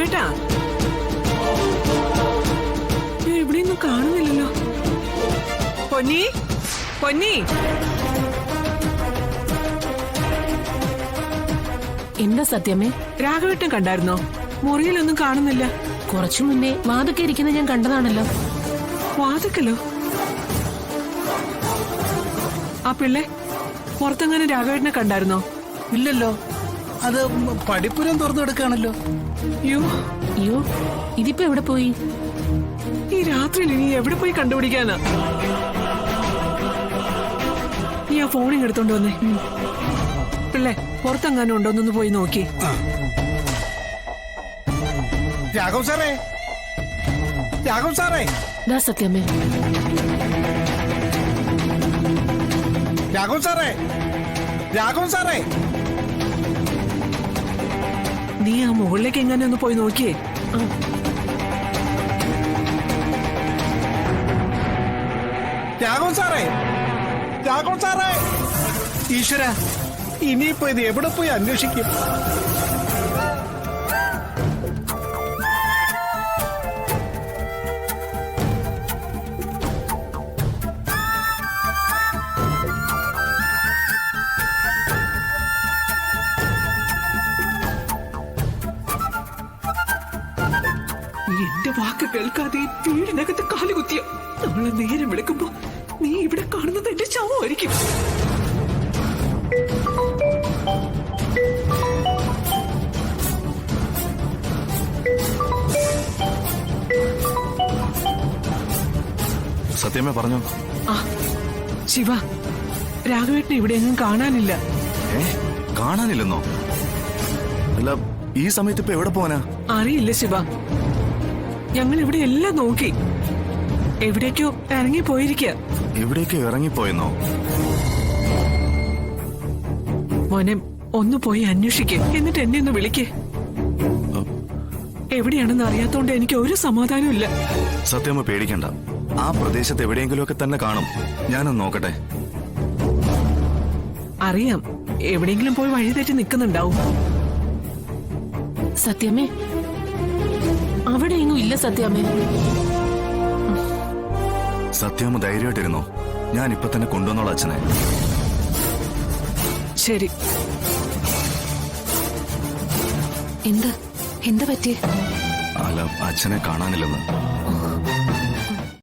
രാഘവേട്ടാ, എവിടെയൊന്നും കാണുന്നില്ലല്ലോ. പൊന്നി, പൊന്നി. എന്താ സത്യമേ? രാഘവേട്ടൻ കണ്ടായിരുന്നോ? മുറിയിലൊന്നും കാണുന്നില്ല. കുറച്ചു മുന്നേ വാതൊക്കെ ഇരിക്കുന്നത് ഞാൻ കണ്ടതാണല്ലോ. വാതിക്കലോ? ആ പിള്ളെ പുറത്തെങ്ങനെ രാഘവേട്ടനെ കണ്ടായിരുന്നോ? ഇല്ലല്ലോ, അത് പടിപ്പുരം തുറന്നെടുക്കാണല്ലോ. അയ്യോ, ഇതിപ്പോ എവിടെ പോയി? ഈ രാത്രിയിൽ ഇനി എവിടെ പോയി കണ്ടുപിടിക്കാനാ? നീ ആ ഫോണിങ് എടുത്തോണ്ട് വന്നേ. പിള്ളെ പുറത്തെങ്ങാനും ഉണ്ടോന്നൊന്ന് പോയി നോക്കി. രാഘവ് സാറേ, രാഘവ് സാറേ. ദാ സത്യമേ. രാഘവ് സാറേ, രാഘവ് സാറേ. നീ ആ മുകളിലേക്ക് എങ്ങനെ ഒന്ന് പോയി നോക്കിയേ. രാഘവ് സാറേ, രാഘവ് സാറേ. ഈശ്വര, ഇനിയിപ്പോ ഇത് എവിടെ പോയി അന്വേഷിക്കും? എന്റെ വാക്ക് കേൾക്കാതെ വീടിനകത്ത് കാലുകുത്തിയ നമ്മളെ നേരം വിളിക്കുമ്പോ നീ ഇവിടെ കാണുന്നത് എന്റെ ശവമായിരിക്കും. സത്യമേ പറഞ്ഞു. ആ ശിവ, രാഘവേട്ടനെ ഇവിടെ എങ്ങും കാണാനില്ല. കാണാനില്ലെന്നോ? അല്ല, ഈ സമയത്ത് ഇപ്പൊ എവിടെ പോവാനാ? അറിയില്ല ശിവ, ഞങ്ങൾ ഇവിടെ എല്ലാം നോക്കി. എവിടേക്കോ ഇറങ്ങി പോയിരിക്കുക. എവിടേക്കോ ഇറങ്ങിപ്പോയെന്നോ? മോനെ, ഒന്ന് പോയി അന്വേഷിക്കേ, എന്നിട്ട് എന്നെ ഒന്ന് വിളിക്കേ. എവിടെയാണെന്ന് അറിയാത്തോണ്ട് എനിക്ക് ഒരു സമാധാനവും ഇല്ല. സത്യമ പേടിക്കണ്ട, ആ പ്രദേശത്ത് എവിടെയെങ്കിലുമൊക്കെ തന്നെ കാണും. ഞാനൊന്ന് നോക്കട്ടെ. അറിയാം, എവിടെയെങ്കിലും പോയി വഴി തെറ്റി നിൽക്കുന്നുണ്ടാവും. സത്യമേ, അവിടെയൊന്നും ഇല്ല സത്യമേ. സത്യമ ധൈര്യമായിട്ടിരുന്നോ, ഞാൻ ഇപ്പൊ തന്നെ കൊണ്ടുവന്നോളാം അച്ഛനെ. ശരി. എന്താ പറ്റിയേ? അല്ല, അച്ഛനെ കാണാനില്ലെന്ന്.